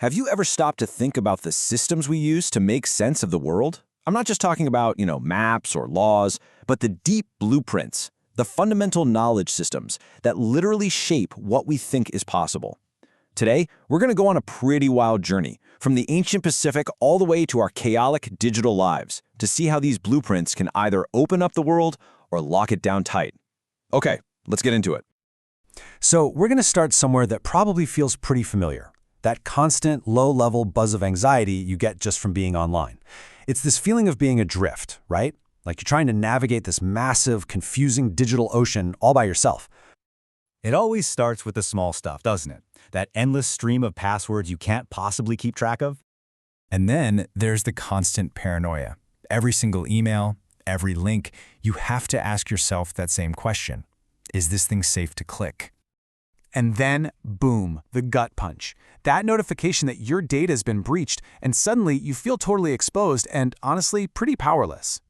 Have you ever stopped to think about the systems we use to make sense of the world? I'm not just talking about, maps or laws, but the deep blueprints, the fundamental knowledge systems that literally shape what we think is possible. Today, we're going to go on a pretty wild journey, from the ancient Pacific all the way to our chaotic digital lives, to see how these blueprints can either open up the world or lock it down tight. Okay, let's get into it. So we're going to start somewhere that probably feels pretty familiar. That constant, low-level buzz of anxiety you get just from being online. It's this feeling of being adrift, right? Like you're trying to navigate this massive, confusing digital ocean all by yourself. It always starts with the small stuff, doesn't it? That endless stream of passwords you can't possibly keep track of. And then there's the constant paranoia. Every single email, every link, you have to ask yourself that same question. Is this thing safe to click? And then, boom, the gut punch. That notification that your data has been breached, and suddenly you feel totally exposed and, honestly, pretty powerless.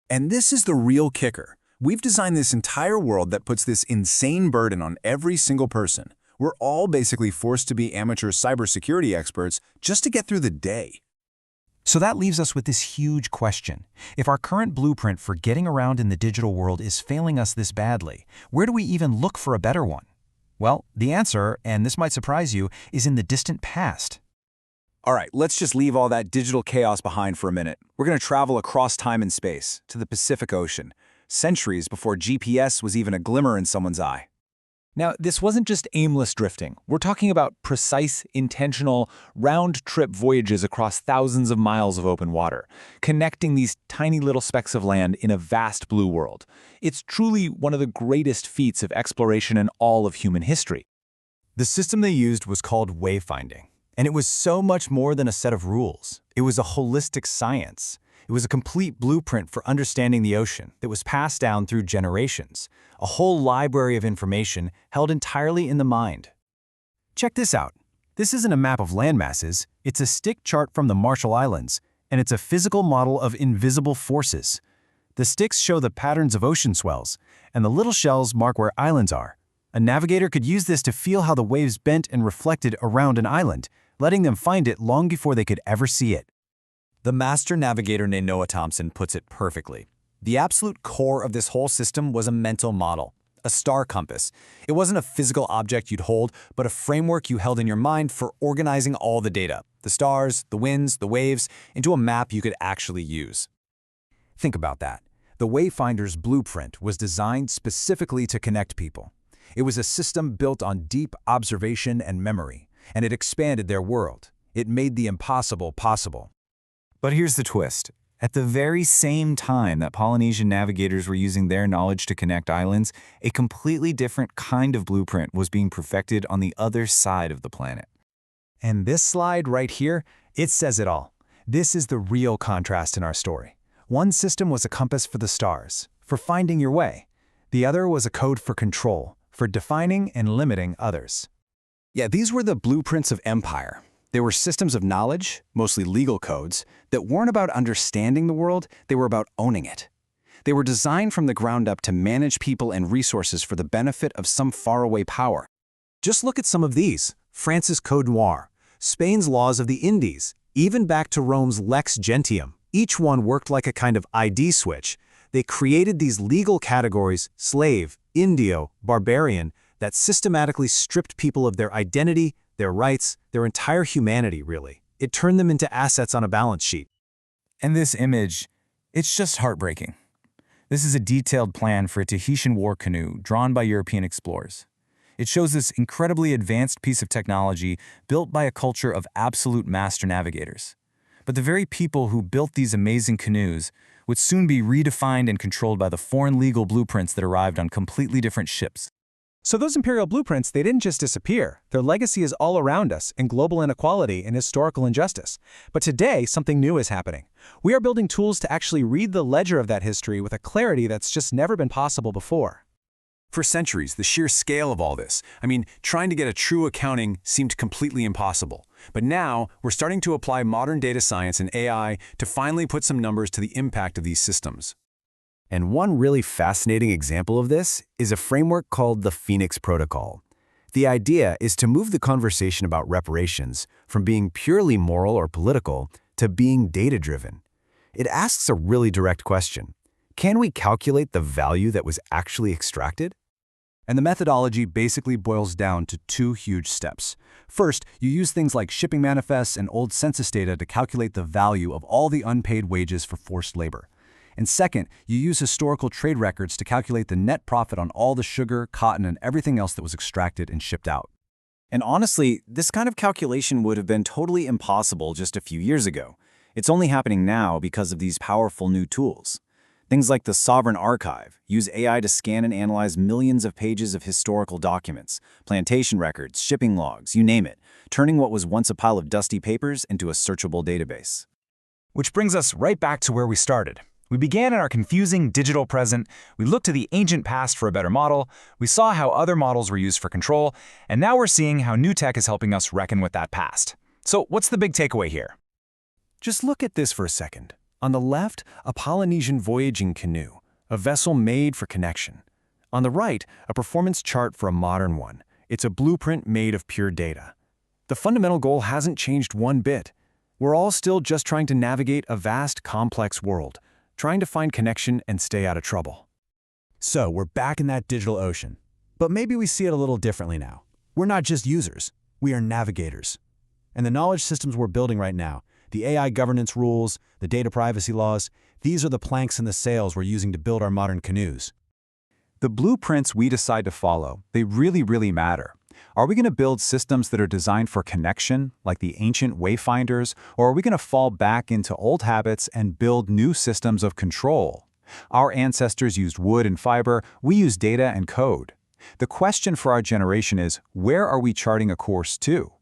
And this is the real kicker. We've designed this entire world that puts this insane burden on every single person. We're all basically forced to be amateur cybersecurity experts just to get through the day. So that leaves us with this huge question. If our current blueprint for getting around in the digital world is failing us this badly, where do we even look for a better one? Well, the answer, and this might surprise you, is in the distant past. All right, let's just leave all that digital chaos behind for a minute. We're going to travel across time and space to the Pacific Ocean, centuries before GPS was even a glimmer in someone's eye. Now, this wasn't just aimless drifting. We're talking about precise, intentional, round-trip voyages across thousands of miles of open water, connecting these tiny little specks of land in a vast blue world. It's truly one of the greatest feats of exploration in all of human history. The system they used was called wayfinding, and it was so much more than a set of rules. It was a holistic science. It was a complete blueprint for understanding the ocean that was passed down through generations, a whole library of information held entirely in the mind. Check this out. This isn't a map of landmasses, it's a stick chart from the Marshall Islands, and it's a physical model of invisible forces. The sticks show the patterns of ocean swells, and the little shells mark where islands are. A navigator could use this to feel how the waves bent and reflected around an island, letting them find it long before they could ever see it. The master navigator Nainoa Thompson puts it perfectly. The absolute core of this whole system was a mental model, a star compass. It wasn't a physical object you'd hold, but a framework you held in your mind for organizing all the data, the stars, the winds, the waves, into a map you could actually use. Think about that. The Wayfinder's blueprint was designed specifically to connect people. It was a system built on deep observation and memory, and it expanded their world. It made the impossible possible. But here's the twist. At the very same time that Polynesian navigators were using their knowledge to connect islands, a completely different kind of blueprint was being perfected on the other side of the planet. And this slide right here, it says it all. This is the real contrast in our story. One system was a compass for the stars, for finding your way. The other was a code for control, for defining and limiting others. Yeah, these were the blueprints of empire. They were systems of knowledge, mostly legal codes, that weren't about understanding the world, they were about owning it. They were designed from the ground up to manage people and resources for the benefit of some faraway power. Just look at some of these. France's Code Noir, Spain's laws of the Indies, even back to Rome's Lex Gentium. Each one worked like a kind of ID switch. They created these legal categories, slave, Indio, barbarian, that systematically stripped people of their identity, their rights, their entire humanity, really. It turned them into assets on a balance sheet. And this image, it's just heartbreaking. This is a detailed plan for a Tahitian war canoe drawn by European explorers. It shows this incredibly advanced piece of technology built by a culture of absolute master navigators. But the very people who built these amazing canoes would soon be redefined and controlled by the foreign legal blueprints that arrived on completely different ships. So those imperial blueprints, they didn't just disappear. Their legacy is all around us in global inequality and historical injustice. But today, something new is happening. We are building tools to actually read the ledger of that history with a clarity that's just never been possible before. For centuries, the sheer scale of all this, trying to get a true accounting seemed completely impossible. But now, we're starting to apply modern data science and AI to finally put some numbers to the impact of these systems. And one really fascinating example of this is a framework called the Phoenix Protocol. The idea is to move the conversation about reparations from being purely moral or political to being data-driven. It asks a really direct question. Can we calculate the value that was actually extracted? And the methodology basically boils down to two huge steps. First, you use things like shipping manifests and old census data to calculate the value of all the unpaid wages for forced labor. And second, you use historical trade records to calculate the net profit on all the sugar, cotton, and everything else that was extracted and shipped out. And honestly, this kind of calculation would have been totally impossible just a few years ago. It's only happening now because of these powerful new tools. Things like the Sovereign Archive use AI to scan and analyze millions of pages of historical documents, plantation records, shipping logs, you name it, turning what was once a pile of dusty papers into a searchable database. Which brings us right back to where we started. We began in our confusing digital present, we looked to the ancient past for a better model, we saw how other models were used for control, and now we're seeing how new tech is helping us reckon with that past. So what's the big takeaway here? Just look at this for a second. On the left, a Polynesian voyaging canoe, a vessel made for connection. On the right, a performance chart for a modern one. It's a blueprint made of pure data. The fundamental goal hasn't changed one bit. We're all still just trying to navigate a vast, complex world, trying to find connection and stay out of trouble. So we're back in that digital ocean. But maybe we see it a little differently now. We're not just users, we are navigators. And the knowledge systems we're building right now, the AI governance rules, the data privacy laws, these are the planks in the sails we're using to build our modern canoes. The blueprints we decide to follow, they really matter. Are we going to build systems that are designed for connection, like the ancient wayfinders, or are we going to fall back into old habits and build new systems of control? Our ancestors used wood and fiber, we use data and code. The question for our generation is, where are we charting a course to?